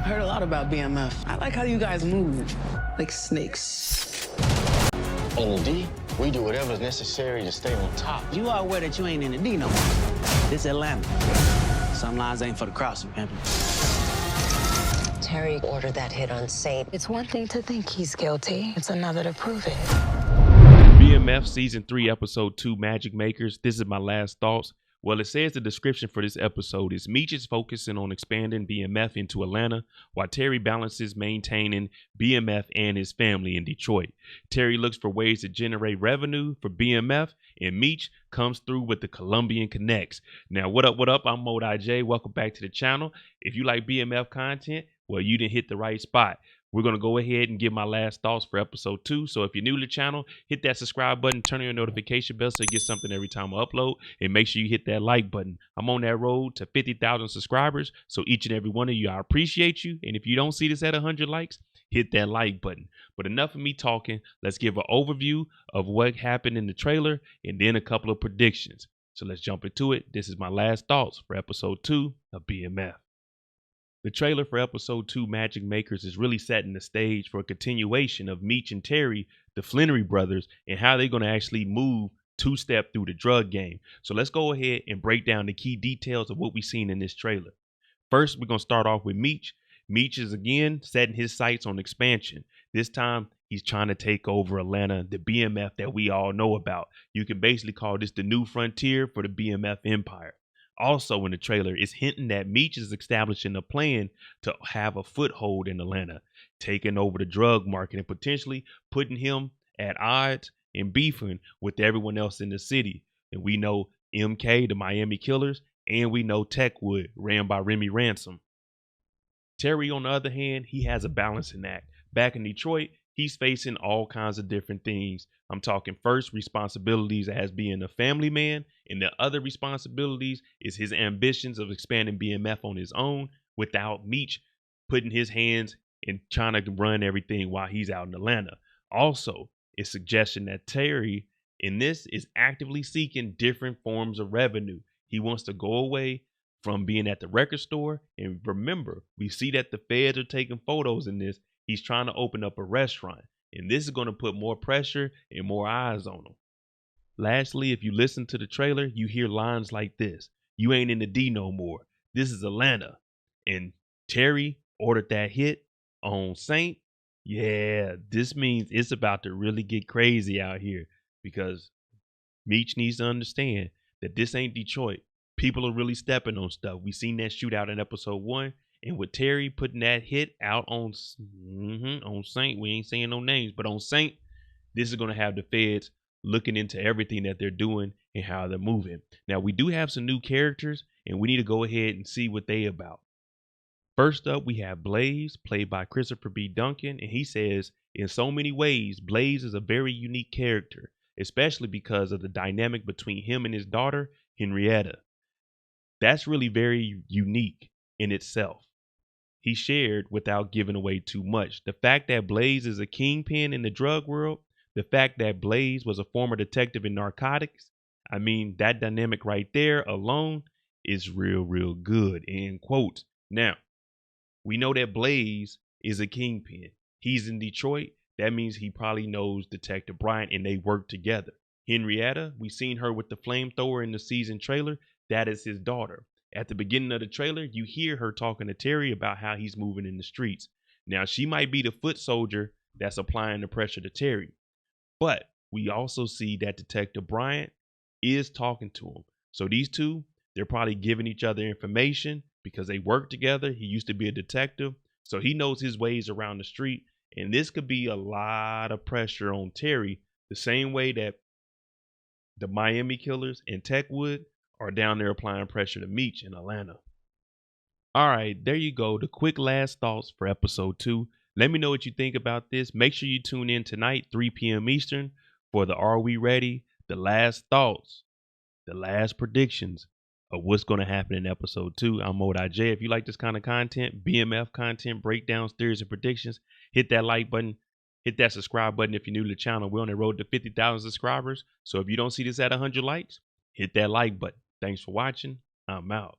Heard a lot about BMF. I like how you guys move, like snakes. In the D, we do whatever's necessary to stay on top. You are aware that you ain't in the D no more. This Atlanta. Some lines ain't for the crossing, pimpin'. Terry ordered that hit on Saint. It's one thing to think he's guilty. It's another to prove it. BMF Season 3, Episode 2, Magic Makers. This is my last thoughts. Well, it says the description for this episode is Meech is focusing on expanding BMF into Atlanta, while Terry balances maintaining BMF and his family in Detroit. Terry looks for ways to generate revenue for BMF, and Meech comes through with the Colombian connects. Now, what up, what up? I'm Mode IJ. Welcome back to the channel. If you like BMF content, well, you didn't hit the right spot. We're going to go ahead and give my last thoughts for episode 2. So if you're new to the channel, hit that subscribe button, turn on your notification bell so you get something every time I upload, and make sure you hit that like button. I'm on that road to 50,000 subscribers. So each and every one of you, I appreciate you. And if you don't see this at 100 likes, hit that like button. But enough of me talking. Let's give an overview of what happened in the trailer and then a couple of predictions. So let's jump into it. This is my last thoughts for episode 2 of BMF. The trailer for episode 2, Magic Makers, is really setting the stage for a continuation of Meech and Terry, the Flennory brothers, and how they're going to actually move two-step through the drug game. So let's go ahead and break down the key details of what we've seen in this trailer. First, we're going to start off with Meech. Meech is again setting his sights on expansion. This time, he's trying to take over Atlanta, the BMF that we all know about. You can basically call this the new frontier for the BMF empire. Also in the trailer, it's hinting that Meech is establishing a plan to have a foothold in Atlanta, taking over the drug market and potentially putting him at odds and beefing with everyone else in the city. And we know MK, the Miami Killers, and we know Techwood, ran by Remy Ransom. Terry, on the other hand, he has a balancing act. Back in Detroit, he's facing all kinds of different things. I'm talking first responsibilities as being a family man, and the other responsibilities is his ambitions of expanding BMF on his own without Meech putting his hands and trying to run everything while he's out in Atlanta. Also, it's suggestion that Terry in this is actively seeking different forms of revenue. He wants to go away from being at the record store. And remember, we see that the feds are taking photos in this. He's trying to open up a restaurant, and this is going to put more pressure and more eyes on him. Lastly, if you listen to the trailer, you hear lines like this: "You ain't in the D no more. This is Atlanta." And Terry ordered that hit on Saint. Yeah, this means it's about to really get crazy out here, because Meech needs to understand that this ain't Detroit. People are really stepping on stuff. We seen that shootout in episode 1. And with Terry putting that hit out on Saint, we ain't saying no names, but on Saint, this is going to have the feds looking into everything that they're doing and how they're moving. Now, we do have some new characters, and we need to go ahead and see what they about. First up, we have Blaze, played by Christopher B. Duncan, and he says, in so many ways, Blaze is a very unique character, especially because of the dynamic between him and his daughter, Henrietta. That's really very unique in itself. He shared without giving away too much. The fact that Blaze is a kingpin in the drug world, the fact that Blaze was a former detective in narcotics, I mean, that dynamic right there alone is real good, end quotes. Now, we know that Blaze is a kingpin. He's in Detroit. That means he probably knows Detective Bryant, and they work together. Henrietta, we seen her with the flamethrower in the season trailer. That is his daughter. At the beginning of the trailer, you hear her talking to Terry about how he's moving in the streets. Now, she might be the foot soldier that's applying the pressure to Terry, but we also see that Detective Bryant is talking to him. So these two, they're probably giving each other information because they work together. He used to be a detective, so he knows his ways around the street. And this could be a lot of pressure on Terry, the same way that the Miami Killers and Techwood are down there applying pressure to Meech in Atlanta. All right, there you go. The quick last thoughts for episode 2. Let me know what you think about this. Make sure you tune in tonight, 3 p.m. Eastern, for the Are We Ready? The last thoughts, the last predictions of what's going to happen in episode 2. I'm Mode IJ. If you like this kind of content, BMF content, breakdowns, theories, and predictions, hit that like button. Hit that subscribe button if you're new to the channel. We're on the road to 50,000 subscribers. So if you don't see this at 100 likes, hit that like button. Thanks for watching. I'm out.